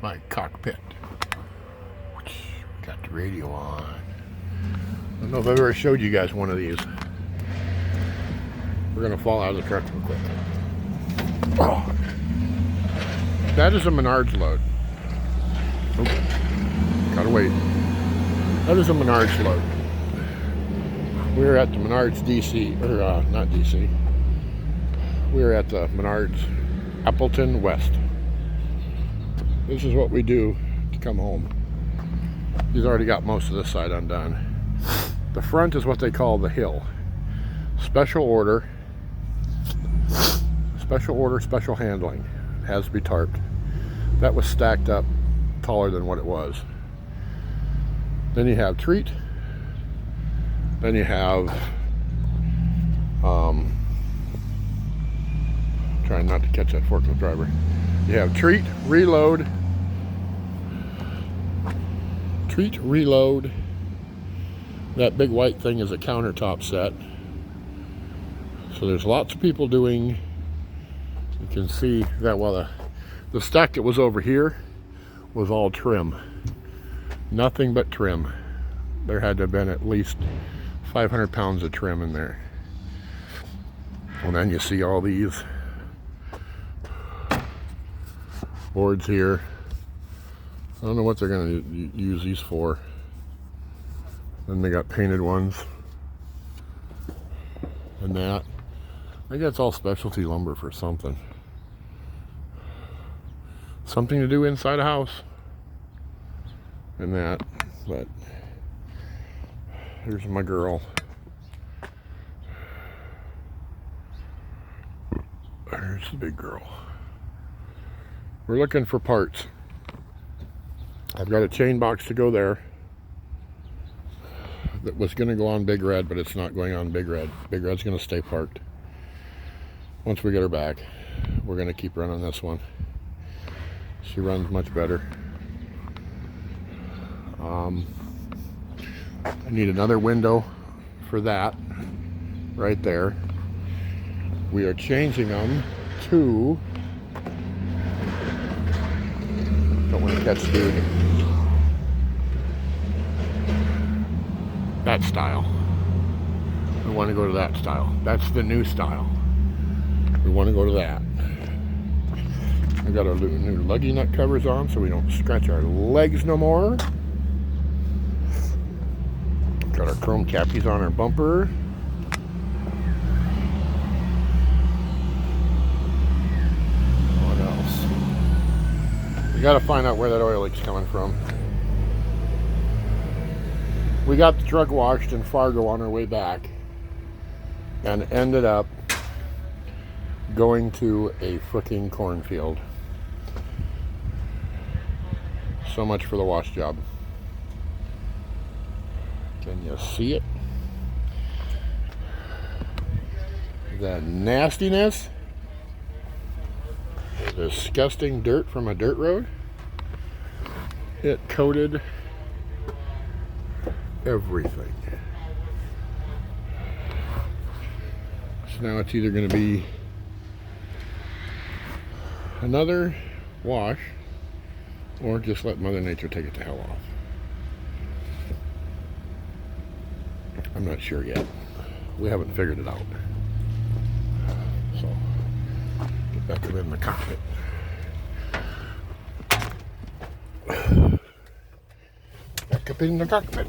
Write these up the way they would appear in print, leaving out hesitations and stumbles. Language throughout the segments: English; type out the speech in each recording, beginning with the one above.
my cockpit. Got the radio on. I don't know if I've ever showed you guys one of these. We're gonna fall out of the truck real quick. Oh. That is a Menards load. Oh, gotta wait. That is a Menards load. We're at the Menards DC, or not DC. We're at the Menards Appleton West. This is what we do to come home. He's already got most of this side undone. The front is what they call the hill. Special order, special handling. Has to be tarped. That was stacked up taller than what it was. Then you have treat. Then you have, trying not to catch that forklift driver. You have treat, reload, that big white thing is a countertop set. So there's lots of people doing, you can see that while the stack that was over here was all trim. Nothing but trim. There had to have been at least 500 pounds of trim in there. And then you see all these boards here. I don't know what they're going to use these for. Then they got painted ones. And that. I guess it's all specialty lumber for something. Something to do inside a house. And that. But here's my girl. There's the big girl. We're looking for parts. I've got a chain box to go there that was going to go on Big Red, but it's not going on Big Red. Big Red's going to stay parked. Once we get her back, we're going to keep running this one. She runs much better. I need another window for that right there. We are changing them to, don't want to catch dude, that style. We want to go to that style. That's the new style. We want to go to that. We got our new luggy nut covers on so we don't scratch our legs no more. Got our chrome cappies on our bumper. What else? We got to find out where that oil leak's coming from. We got the truck washed in Fargo on our way back and ended up going to a freaking cornfield. So much for the wash job. Can you see it? The nastiness, disgusting dirt from a dirt road. It coated everything. So now it's either going to be another wash or just let Mother Nature take it the hell off. I'm not sure yet. We haven't figured it out. So, get back in the cockpit. Back up in the cockpit.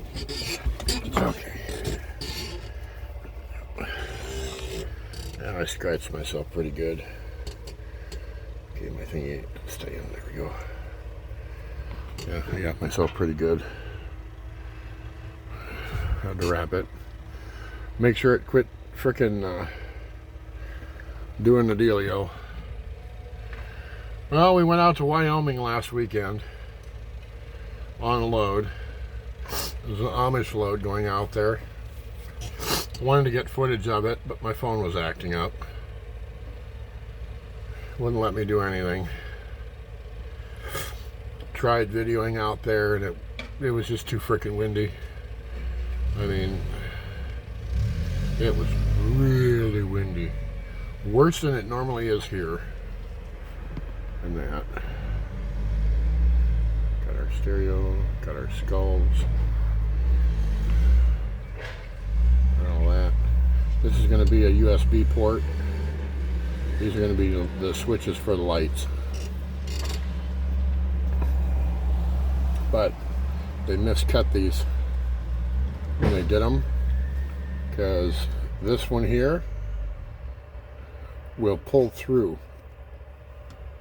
Okay. Now I scratched myself pretty good. Okay, my thingy stay in. There we go. Yeah, I got myself pretty good. Had to wrap it. Make sure it quit frickin' doing the dealio. Well, we went out to Wyoming last weekend on a load. It was an Amish load going out there. Wanted to get footage of it, but my phone was acting up. Wouldn't let me do anything. Tried videoing out there and it was just too frickin' windy. I mean, it was really windy. Worse than it normally is here. And that. stereo, got our skulls, and all that. This is going to be a USB port. These are going to be the switches for the lights. But they miscut these when they did them, because this one here will pull through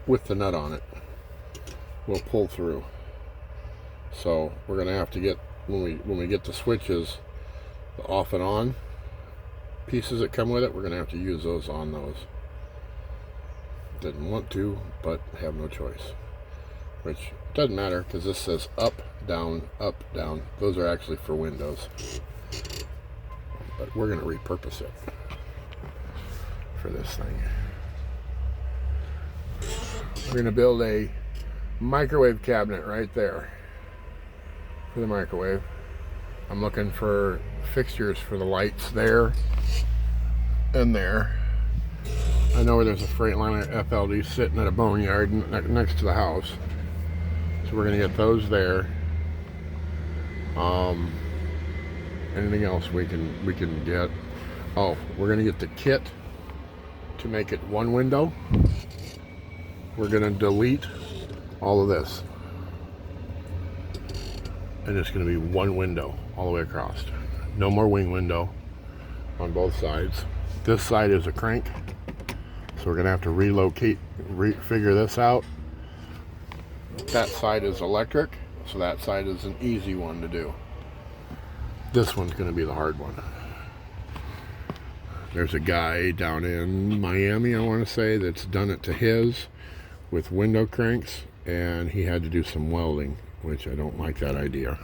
with the nut on it. Will pull through. So we're going to have to get, when we get the switches, the off and on pieces that come with it, we're going to have to use those on those. Didn't want to, but have no choice. Which doesn't matter, because this says up, down, up, down. Those are actually for windows. But we're going to repurpose it for this thing. We're going to build a microwave cabinet right there for the microwave. I'm looking for fixtures for the lights there and there. I know where there's a Freightliner FLD sitting at a boneyard next to the house. So we're going to get those there. Anything else we can get? Oh, we're going to get the kit to make it one window. We're going to delete all of this. And it's going to be one window all the way across. No more wing window on both sides. This side is a crank. So we're going to have to relocate, figure this out. That side is electric, so that side is an easy one to do. This one's going to be the hard one. There's a guy down in Miami, I want to say, that's done it to his with window cranks, and he had to do some welding, which I don't like that idea.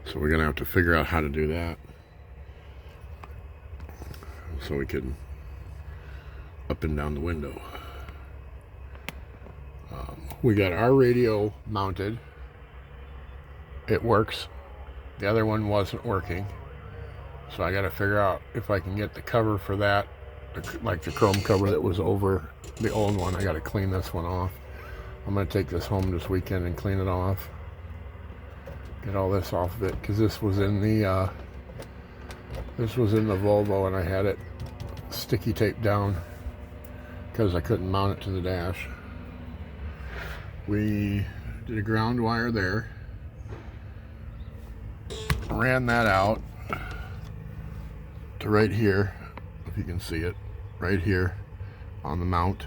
So we're going to have to figure out how to do that so we can up and down the window. We got our radio mounted. It works. The other one wasn't working. So I got to figure out if I can get the cover for that, like the chrome cover that was over the old one. I got to clean this one off. I'm going to take this home this weekend and clean it off. Get all this off of it, because this was in the Volvo, and I had it sticky taped down because I couldn't mount it to the dash. We did a ground wire there, ran that out to right here, if you can see it, right here on the mount.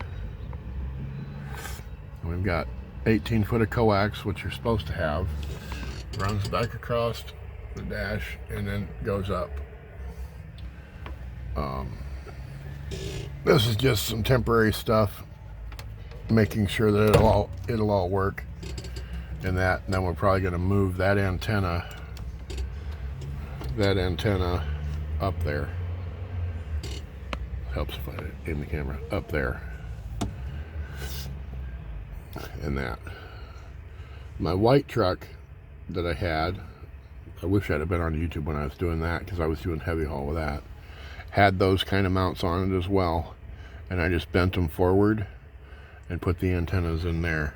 And we've got 18 foot of coax, which you're supposed to have. Runs back across the dash and then goes up. This is just some temporary stuff, making sure that it'll all work, and then we're probably going to move that antenna up there. Helps if I in the camera up there, and that. My white truck that I had, I wish I'd have been on YouTube when I was doing that, because I was doing heavy haul with that. Had those kind of mounts on it as well, and I just bent them forward and put the antennas in there.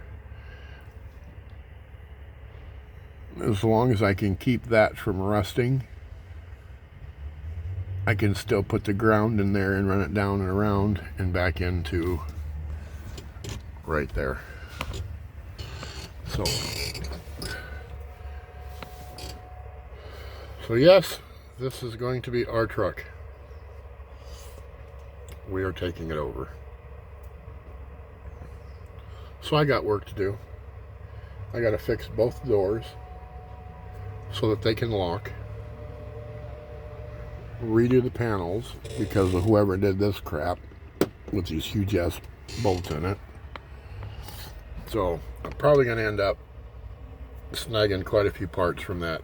As long as I can keep that from rusting, I can still put the ground in there and run it down and around and back into right there. So yes, this is going to be our truck. We are taking it over. So I got work to do. I got to fix both doors so that they can lock. Redo the panels because of whoever did this crap with these huge ass bolts in it. So I'm probably going to end up snagging quite a few parts from that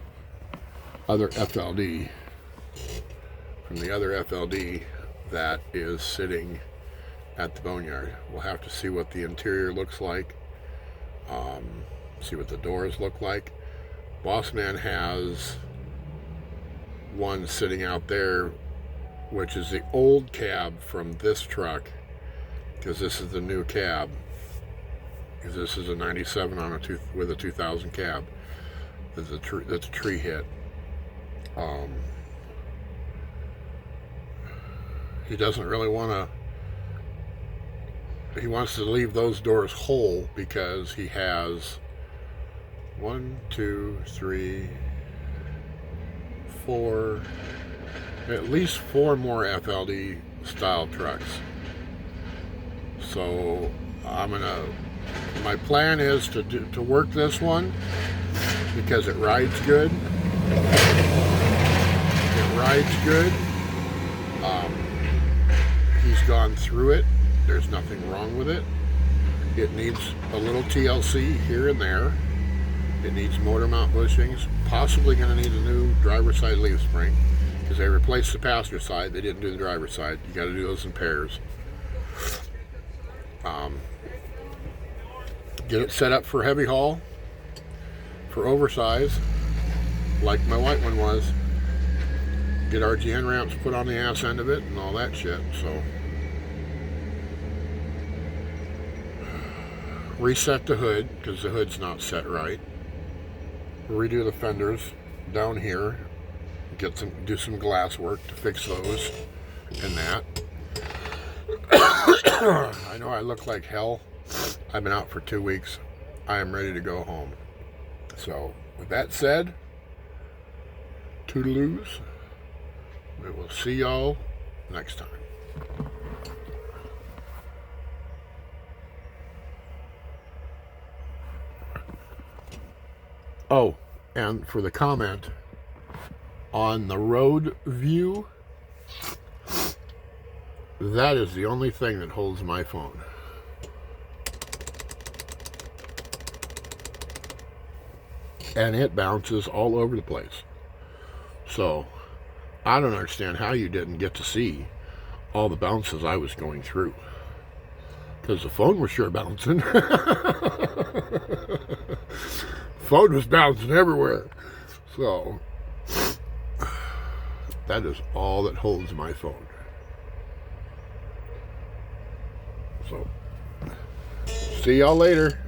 other FLD, from the other FLD that is sitting at the boneyard. We'll have to see what the interior looks like, see what the doors look like. Bossman has one sitting out there, which is the old cab from this truck, because this is the new cab. because this is a 97 on with a 2000 cab. That's a tree hit. He doesn't really want to. He wants to leave those doors whole because he has 1, 2, 3, 4, at least 4 more FLD style trucks. So my plan is to work this one because it rides good. It rides good. He's gone through it. There's nothing wrong with it. It needs a little TLC here and there. It needs motor mount bushings. Possibly going to need a new driver's side leaf spring because they replaced the passenger side. They didn't do the driver's side. You got to do those in pairs. Get it set up for heavy haul, for oversize, like my white one was. Get RGN ramps put on the ass end of it and all that shit. So reset the hood because the hood's not set right. Redo the fenders down here. Do some glass work to fix those and that. I know I look like hell. I've been out for 2 weeks. I am ready to go home. So, with that said, toodaloos. We will see y'all next time. Oh, and for the comment on the road view, that is the only thing that holds my phone. And it bounces all over the place. So, I don't understand how you didn't get to see all the bounces I was going through. Because the phone was sure bouncing. Phone was bouncing everywhere. So, that is all that holds my phone. So, see y'all later.